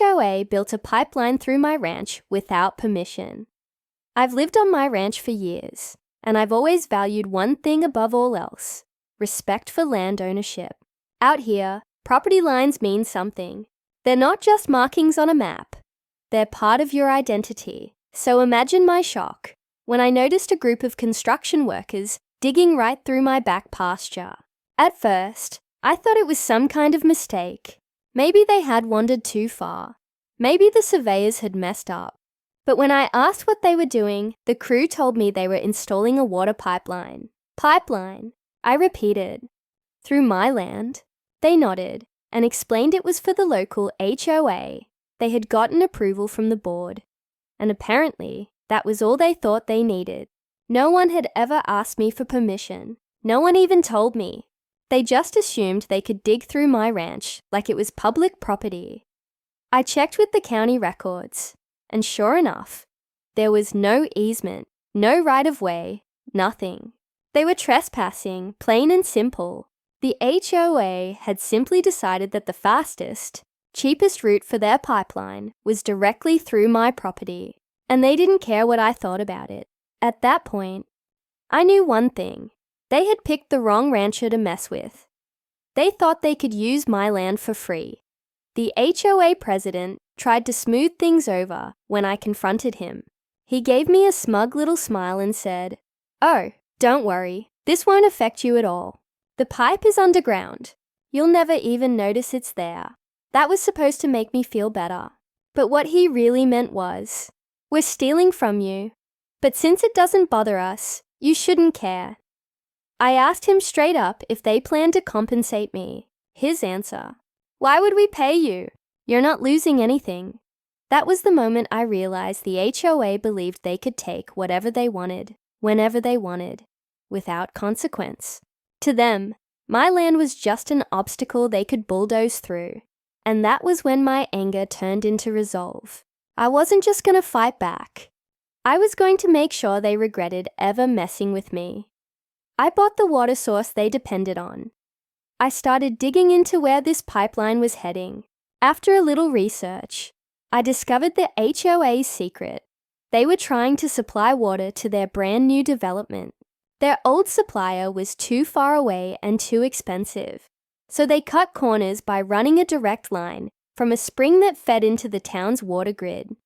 HOA built a pipeline through my ranch without permission. I've lived on my ranch for years, and I've always valued one thing above all else: respect for land ownership. Out here, property lines mean something. They're not just markings on a map. They're part of your identity. So imagine my shock when I noticed a group of construction workers digging right through my back pasture. At first, I thought it was some kind of mistake. Maybe they had wandered too far. Maybe the surveyors had messed up. But when I asked what they were doing, the crew told me they were installing a water pipeline. Pipeline, I repeated. Through my land? They nodded and explained it was for the local HOA. They had gotten approval from the board. And apparently, that was all they thought they needed. No one had ever asked me for permission. No one even told me. They just assumed they could dig through my ranch like it was public property. I checked with the county records, and sure enough, there was no easement, no right-of-way, nothing. They were trespassing, plain and simple. The HOA had simply decided that the fastest, cheapest route for their pipeline was directly through my property, and they didn't care what I thought about it. At that point, I knew one thing. They had picked the wrong rancher to mess with. They thought they could use my land for free. The HOA president tried to smooth things over when I confronted him. He gave me a smug little smile and said, "Oh, don't worry, this won't affect you at all. The pipe is underground. You'll never even notice it's there." That was supposed to make me feel better. But what he really meant was, "We're stealing from you, but since it doesn't bother us, you shouldn't care." I asked him straight up if they planned to compensate me. His answer, "Why would we pay you? You're not losing anything." That was the moment I realized the HOA believed they could take whatever they wanted, whenever they wanted, without consequence. To them, my land was just an obstacle they could bulldoze through. And that was when my anger turned into resolve. I wasn't just going to fight back. I was going to make sure they regretted ever messing with me. I bought the water source they depended on. I started digging into where this pipeline was heading. After a little research, I discovered the HOA's secret. They were trying to supply water to their brand new development. Their old supplier was too far away and too expensive, so they cut corners by running a direct line from a spring that fed into the town's water grid.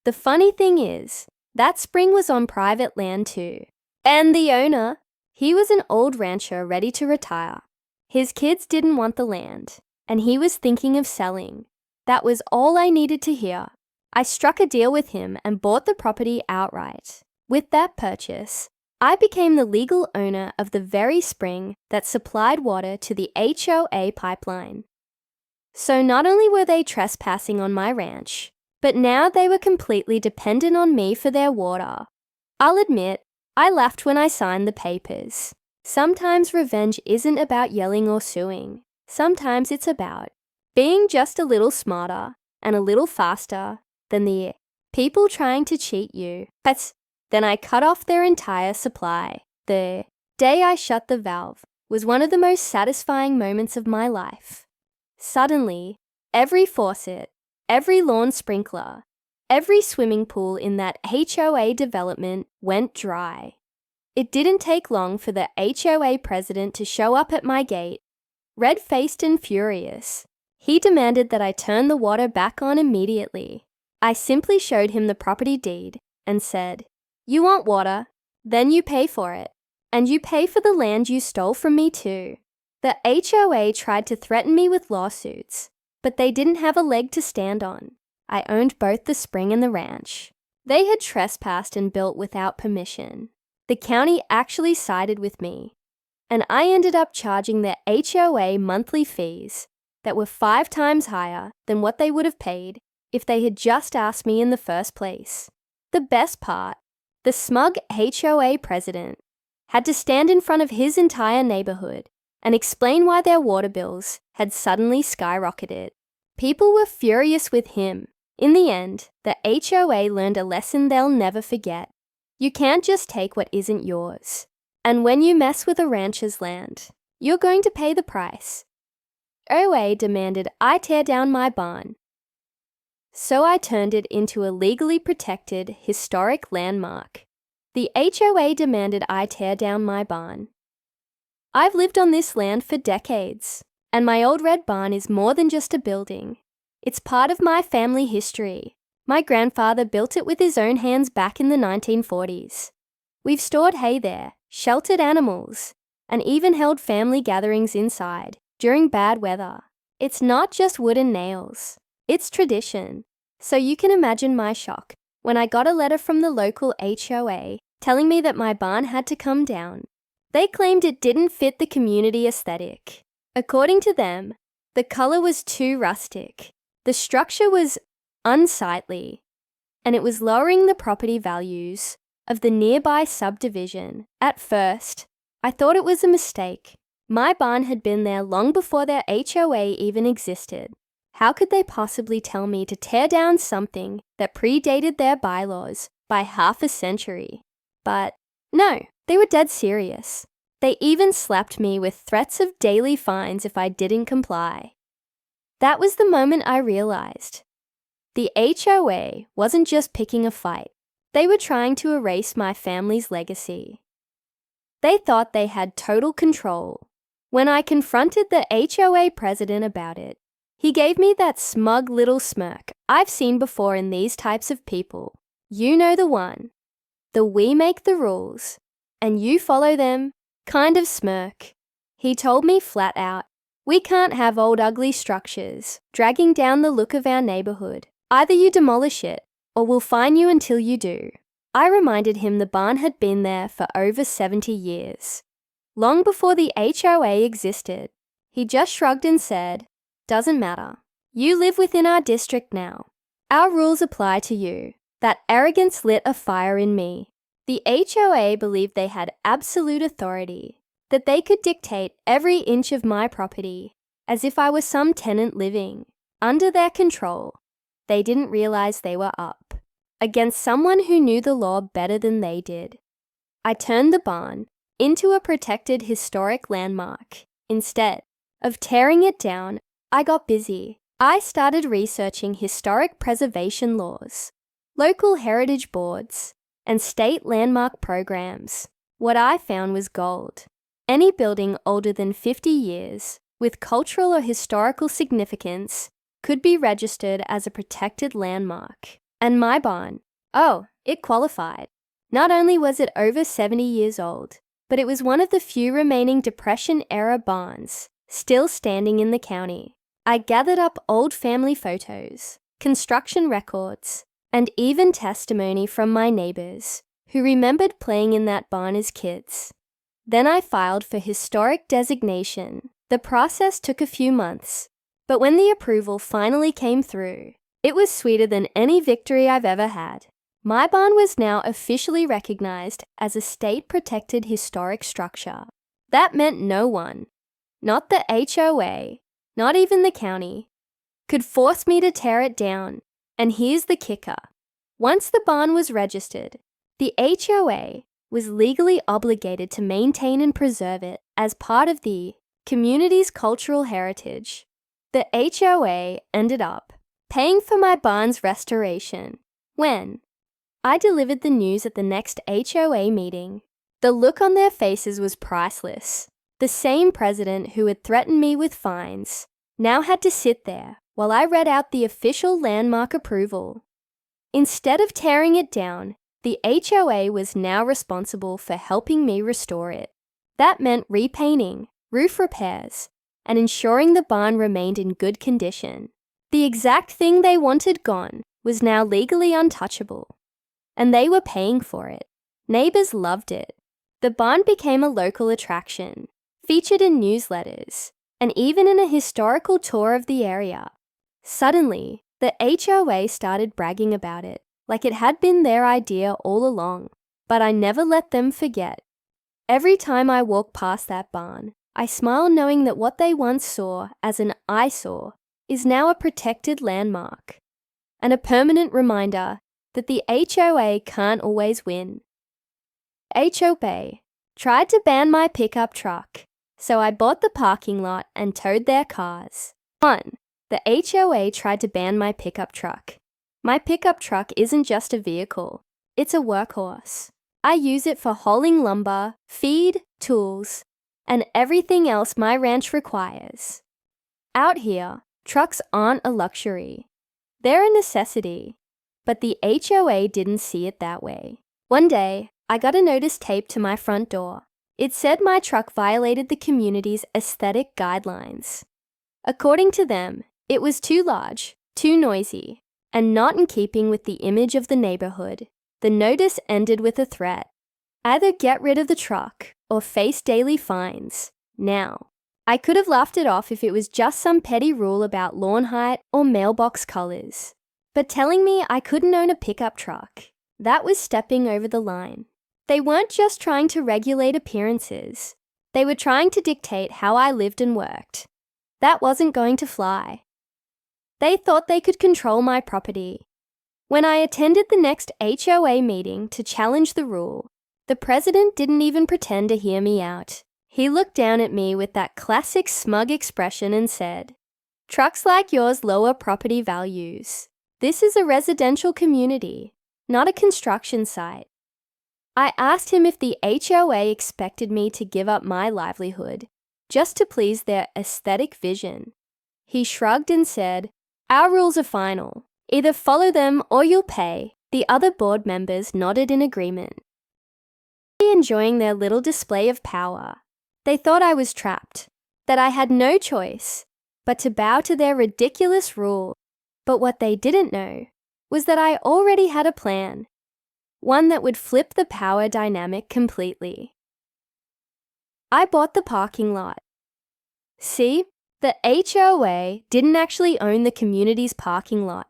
The funny thing is, that spring was on private land too. And the owner, he was an old rancher ready to retire. His kids didn't want the land, and he was thinking of selling. That was all I needed to hear. I struck a deal with him and bought the property outright. With that purchase, I became the legal owner of the very spring that supplied water to the HOA pipeline. So not only were they trespassing on my ranch, but now they were completely dependent on me for their water. I'll admit, I laughed when I signed the papers. Sometimes revenge isn't about yelling or suing. Sometimes it's about being just a little smarter and a little faster than the people trying to cheat you. Then I cut off their entire supply. The day I shut the valve was one of the most satisfying moments of my life. Suddenly, every faucet, every lawn sprinkler, every swimming pool in that HOA development went dry. It didn't take long for the HOA president to show up at my gate, red-faced and furious. He demanded that I turn the water back on immediately. I simply showed him the property deed and said, "You want water? Then you pay for it. And you pay for the land you stole from me too." The HOA tried to threaten me with lawsuits, but they didn't have a leg to stand on. I owned both the spring and the ranch. They had trespassed and built without permission. The county actually sided with me, and I ended up charging the HOA monthly fees that were 5 times higher than what they would have paid if they had just asked me in the first place. The best part, the smug HOA president had to stand in front of his entire neighborhood and explain why their water bills had suddenly skyrocketed. People were furious with him. In the end, the HOA learned a lesson they'll never forget. You can't just take what isn't yours. And when you mess with a rancher's land, you're going to pay the price. OA demanded I tear down my barn. so I turned it into a legally protected historic landmark. The HOA demanded I tear down my barn. I've lived on this land for decades, and my old red barn is more than just a building. It's part of my family history. My grandfather built it with his own hands back in the 1940s. We've stored hay there, sheltered animals, and even held family gatherings inside during bad weather. It's not just wood and nails. It's tradition. So you can imagine my shock when I got a letter from the local HOA telling me that my barn had to come down. They claimed it didn't fit the community aesthetic. According to them, the color was too rustic, the structure was unsightly, and it was lowering the property values of the nearby subdivision. At first, I thought it was a mistake. My barn had been there long before their HOA even existed. How could they possibly tell me to tear down something that predated their bylaws by half a century? But no, they were dead serious. They even slapped me with threats of daily fines if I didn't comply. That was the moment I realized. The HOA wasn't just picking a fight. They were trying to erase my family's legacy. They thought they had total control. When I confronted the HOA president about it, he gave me that smug little smirk I've seen before in these types of people. You know the one. The we make the rules, and you follow them kind of smirk. He told me flat out, we can't have old ugly structures dragging down the look of our neighborhood. Either you demolish it, or we'll fine you until you do. I reminded him the barn had been there for over 70 years. Long before the HOA existed. He just shrugged and said, doesn't matter. You live within our district now. Our rules apply to you. That arrogance lit a fire in me. The HOA believed they had absolute authority, that they could dictate every inch of my property, as if I were some tenant living under their control. They didn't realize they were up against someone who knew the law better than they did. I turned the barn into a protected historic landmark. Instead of tearing it down, I got busy. I started researching historic preservation laws, local heritage boards, and state landmark programs. What I found was gold. Any building older than 50 years with cultural or historical significance could be registered as a protected landmark. And my barn, it qualified. Not only was it over 70 years old, but it was one of the few remaining Depression-era barns still standing in the county. I gathered up old family photos, construction records, and even testimony from my neighbors who remembered playing in that barn as kids. Then I filed for historic designation. The process took a few months, but when the approval finally came through, it was sweeter than any victory I've ever had. My barn was now officially recognized as a state-protected historic structure. That meant no one, not the HOA, not even the county, could force me to tear it down. And here's the kicker. Once the barn was registered, the HOA was legally obligated to maintain and preserve it as part of the community's cultural heritage. The HOA ended up paying for my barn's restoration. When I delivered the news at the next HOA meeting, the look on their faces was priceless. The same president who had threatened me with fines now had to sit there while I read out the official landmark approval. Instead of tearing it down, the HOA was now responsible for helping me restore it. That meant repainting, roof repairs, and ensuring the barn remained in good condition. The exact thing they wanted gone was now legally untouchable, and they were paying for it. Neighbors loved it. The barn became a local attraction, featured in newsletters, and even in a historical tour of the area. Suddenly, the HOA started bragging about it, like it had been their idea all along. But I never let them forget. Every time I walk past that barn, I smile knowing that what they once saw as an eyesore is now a protected landmark, and a permanent reminder that the HOA can't always win. HOA tried to ban my pickup truck, so I bought the parking lot and towed their cars. 1. The HOA tried to ban my pickup truck. My pickup truck isn't just a vehicle, it's a workhorse. I use it for hauling lumber, feed, tools, and everything else my ranch requires. Out here, trucks aren't a luxury. They're a necessity. But the HOA didn't see it that way. One day, I got a notice taped to my front door. It said my truck violated the community's aesthetic guidelines. According to them, it was too large, too noisy, and not in keeping with the image of the neighborhood. The notice ended with a threat. Either get rid of the truck or face daily fines. Now, I could have laughed it off if it was just some petty rule about lawn height or mailbox colors. But telling me I couldn't own a pickup truck, that was stepping over the line. They weren't just trying to regulate appearances. They were trying to dictate how I lived and worked. That wasn't going to fly. They thought they could control my property. When I attended the next HOA meeting to challenge the rule, the president didn't even pretend to hear me out. He looked down at me with that classic smug expression and said, "Trucks like yours lower property values. This is a residential community, not a construction site." I asked him if the HOA expected me to give up my livelihood just to please their aesthetic vision. He shrugged and said, "Our rules are final. Either follow them or you'll pay." The other board members nodded in agreement, enjoying their little display of power. They thought I was trapped, that I had no choice but to bow to their ridiculous rule. But what they didn't know was that I already had a plan, one that would flip the power dynamic completely. I bought the parking lot. See, the HOA didn't actually own the community's parking lot.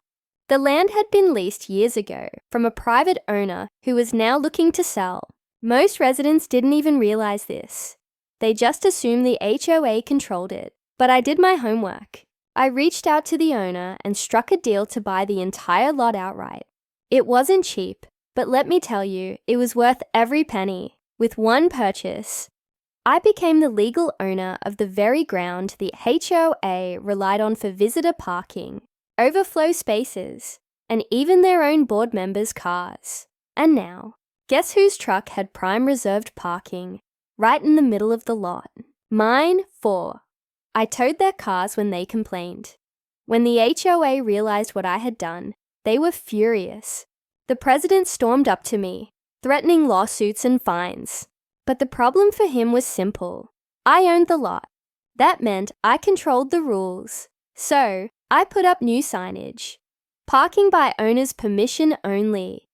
The land had been leased years ago from a private owner who was now looking to sell. Most residents didn't even realize this. They just assumed the HOA controlled it. But I did my homework. I reached out to the owner and struck a deal to buy the entire lot outright. It wasn't cheap, but let me tell you, it was worth every penny. With one purchase, I became the legal owner of the very ground the HOA relied on for visitor parking, overflow spaces, and even their own board members' cars. And now, guess whose truck had prime reserved parking right in the middle of the lot? Mine, 4. I towed their cars when they complained. When the HOA realized what I had done, they were furious. The president stormed up to me, threatening lawsuits and fines. But the problem for him was simple. I owned the lot. That meant I controlled the rules. So, I put up new signage. Parking by owner's permission only.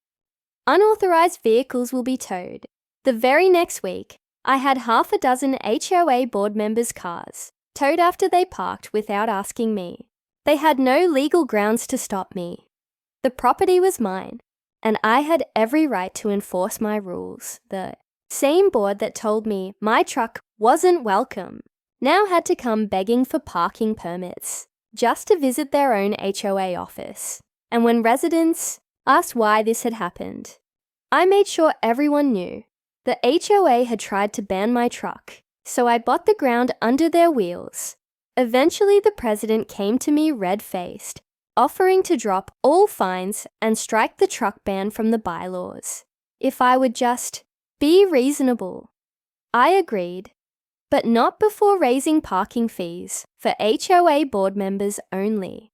Unauthorized vehicles will be towed. The very next week, I had half a dozen HOA board members' cars towed after they parked without asking me. They had no legal grounds to stop me. The property was mine, and I had every right to enforce my rules. The same board that told me my truck wasn't welcome now had to come begging for parking permits just to visit their own HOA office. And when residents asked why this had happened, I made sure everyone knew. The HOA had tried to ban my truck, so I bought the ground under their wheels. Eventually, the president came to me red-faced, offering to drop all fines and strike the truck ban from the bylaws if I would just be reasonable. I agreed, but not before raising parking fees for HOA board members only.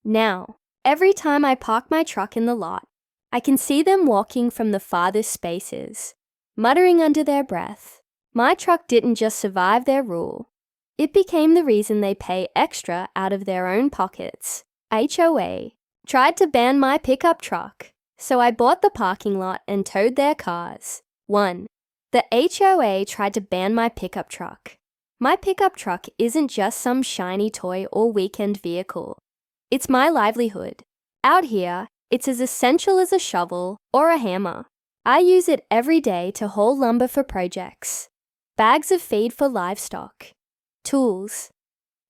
Now, every time I park my truck in the lot, I can see them walking from the farthest spaces, muttering under their breath. My truck didn't just survive their rule. It became the reason they pay extra out of their own pockets. HOA tried to ban my pickup truck, so I bought the parking lot and towed their cars. 1. The HOA tried to ban my pickup truck. My pickup truck isn't just some shiny toy or weekend vehicle. It's my livelihood. Out here, it's as essential as a shovel or a hammer. I use it every day to haul lumber for projects, bags of feed for livestock, tools,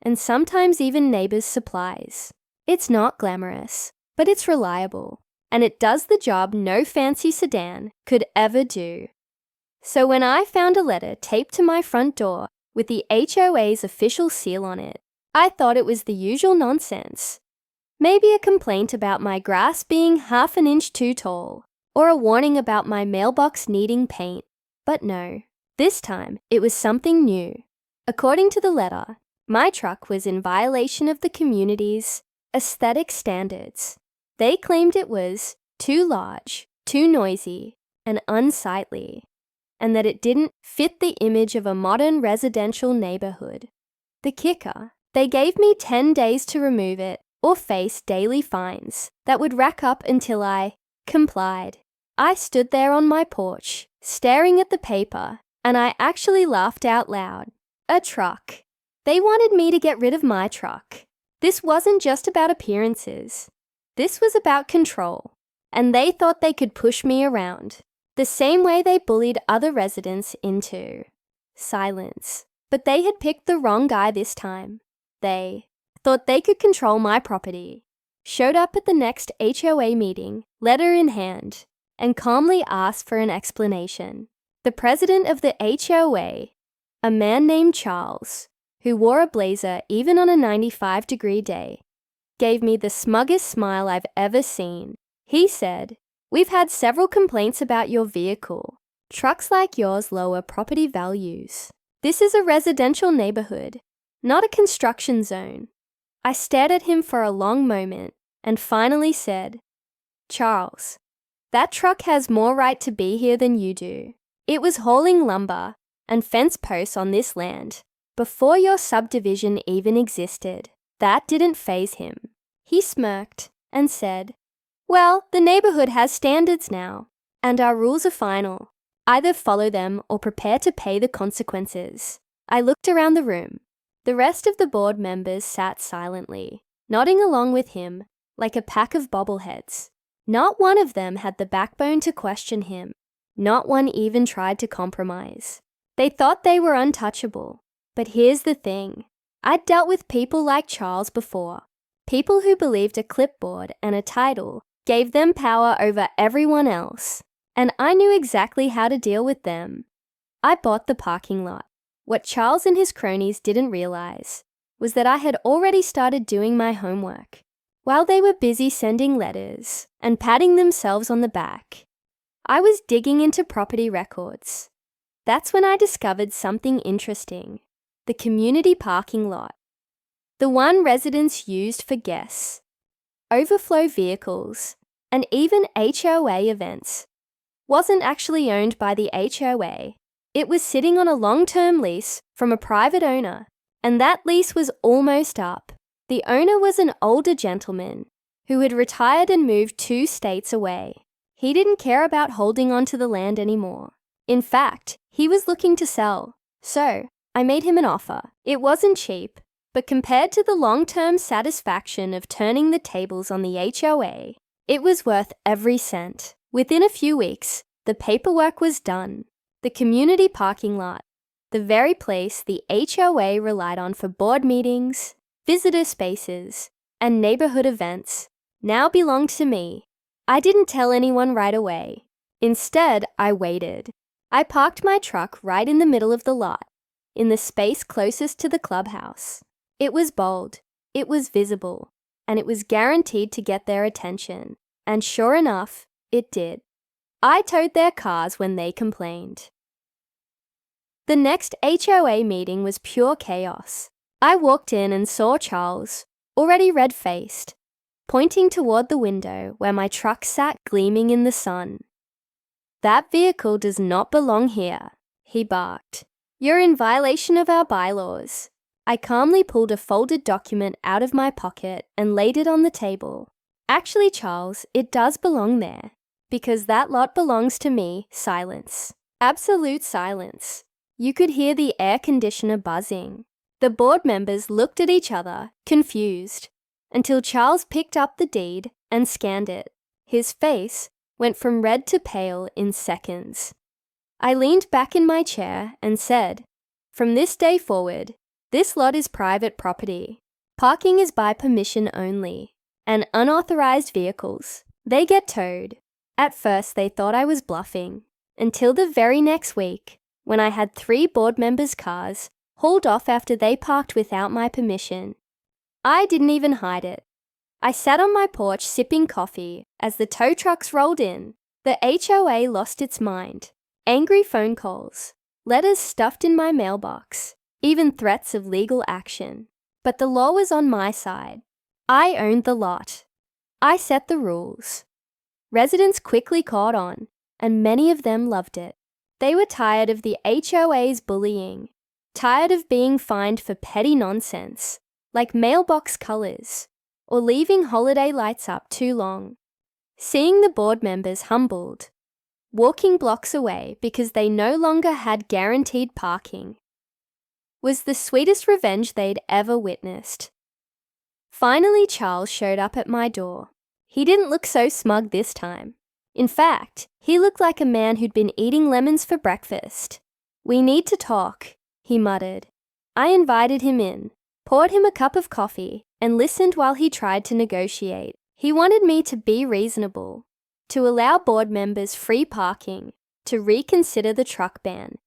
and sometimes even neighbors' supplies. It's not glamorous, but it's reliable, and it does the job no fancy sedan could ever do. So when I found a letter taped to my front door with the HOA's official seal on it, I thought it was the usual nonsense. Maybe a complaint about my grass being half an inch too tall, or a warning about my mailbox needing paint. But no, this time it was something new. According to the letter, my truck was in violation of the community's aesthetic standards. They claimed it was too large, too noisy, and unsightly, and that it didn't fit the image of a modern residential neighborhood. The kicker, they gave me 10 days to remove it or face daily fines that would rack up until I complied. I stood there on my porch, staring at the paper, and I actually laughed out loud. A truck. They wanted me to get rid of my truck. This wasn't just about appearances. This was about control, and they thought they could push me around, the same way they bullied other residents into silence. But they had picked the wrong guy this time. They thought they could control my property, showed up at the next HOA meeting, letter in hand, and calmly asked for an explanation. The president of the HOA, a man named Charles, who wore a blazer even on a 95-degree day, gave me the smuggest smile I've ever seen. He said, "We've had several complaints about your vehicle. Trucks like yours lower property values. This is a residential neighborhood, not a construction zone." I stared at him for a long moment and finally said, "Charles, that truck has more right to be here than you do. It was hauling lumber and fence posts on this land before your subdivision even existed." That didn't faze him. He smirked and said, "Well, the neighborhood has standards now, and our rules are final. Either follow them or prepare to pay the consequences." I looked around the room. The rest of the board members sat silently, nodding along with him like a pack of bobbleheads. Not one of them had the backbone to question him. Not one even tried to compromise. They thought they were untouchable. But here's the thing. I'd dealt with people like Charles before. People who believed a clipboard and a title gave them power over everyone else. And I knew exactly how to deal with them. I bought the parking lot. What Charles and his cronies didn't realize was that I had already started doing my homework. While they were busy sending letters and patting themselves on the back, I was digging into property records. That's when I discovered something interesting. The community parking lot. The one residents used for guests, overflow vehicles, and even HOA events, wasn't actually owned by the HOA. It was sitting on a long-term lease from a private owner, and that lease was almost up. The owner was an older gentleman who had retired and moved 2 states away. He didn't care about holding on to the land anymore. In fact, he was looking to sell. So, I made him an offer. It wasn't cheap, but compared to the long-term satisfaction of turning the tables on the HOA, it was worth every cent. Within a few weeks, the paperwork was done. The community parking lot, the very place the HOA relied on for board meetings, visitor spaces, and neighborhood events, now belonged to me. I didn't tell anyone right away. Instead, I waited. I parked my truck right in the middle of the lot, in the space closest to the clubhouse. It was bold, it was visible, and it was guaranteed to get their attention. And sure enough, it did. I towed their cars when they complained. The next HOA meeting was pure chaos. I walked in and saw Charles, already red-faced, pointing toward the window where my truck sat gleaming in the sun. "That vehicle does not belong here," he barked. "You're in violation of our bylaws." I calmly pulled a folded document out of my pocket and laid it on the table. "Actually, Charles, it does belong there, because that lot belongs to me." Silence. Absolute silence. You could hear the air conditioner buzzing. The board members looked at each other, confused, until Charles picked up the deed and scanned it. His face went from red to pale in seconds. I leaned back in my chair and said, "From this day forward, this lot is private property. Parking is by permission only, and unauthorized vehicles, they get towed." At first, they thought I was bluffing, until the very next week, when I had 3 board members' cars hauled off after they parked without my permission. I didn't even hide it. I sat on my porch sipping coffee as the tow trucks rolled in. The HOA lost its mind. Angry phone calls, letters stuffed in my mailbox, even threats of legal action. But the law was on my side. I owned the lot. I set the rules. Residents quickly caught on, and many of them loved it. They were tired of the HOA's bullying, tired of being fined for petty nonsense, like mailbox colors, or leaving holiday lights up too long. Seeing the board members humbled, walking blocks away because they no longer had guaranteed parking, was the sweetest revenge they'd ever witnessed. Finally, Charles showed up at my door. He didn't look so smug this time. In fact, he looked like a man who'd been eating lemons for breakfast. "We need to talk," he muttered. I invited him in, poured him a cup of coffee, and listened while he tried to negotiate. He wanted me to be reasonable, to allow board members free parking, to reconsider the truck ban.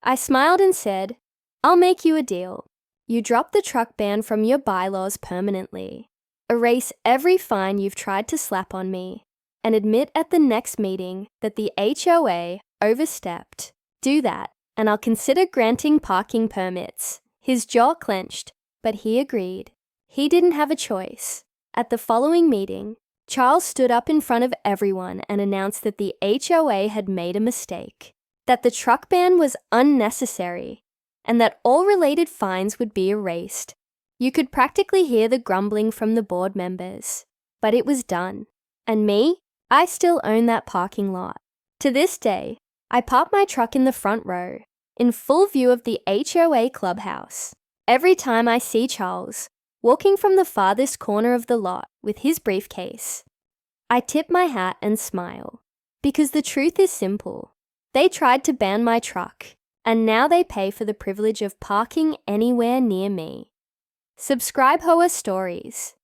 I smiled and said, "I'll make you a deal. You drop the truck ban from your bylaws permanently, erase every fine you've tried to slap on me, and admit at the next meeting that the HOA overstepped. Do that, and I'll consider granting parking permits." His jaw clenched, but he agreed. He didn't have a choice. At the following meeting, Charles stood up in front of everyone and announced that the HOA had made a mistake, that the truck ban was unnecessary, and that all related fines would be erased. You could practically hear the grumbling from the board members, but it was done. And me? I still own that parking lot. To this day, I park my truck in the front row, in full view of the HOA clubhouse. Every time I see Charles walking from the farthest corner of the lot with his briefcase, I tip my hat and smile, because the truth is simple. They tried to ban my truck, and now they pay for the privilege of parking anywhere near me. Subscribe HOA Stories.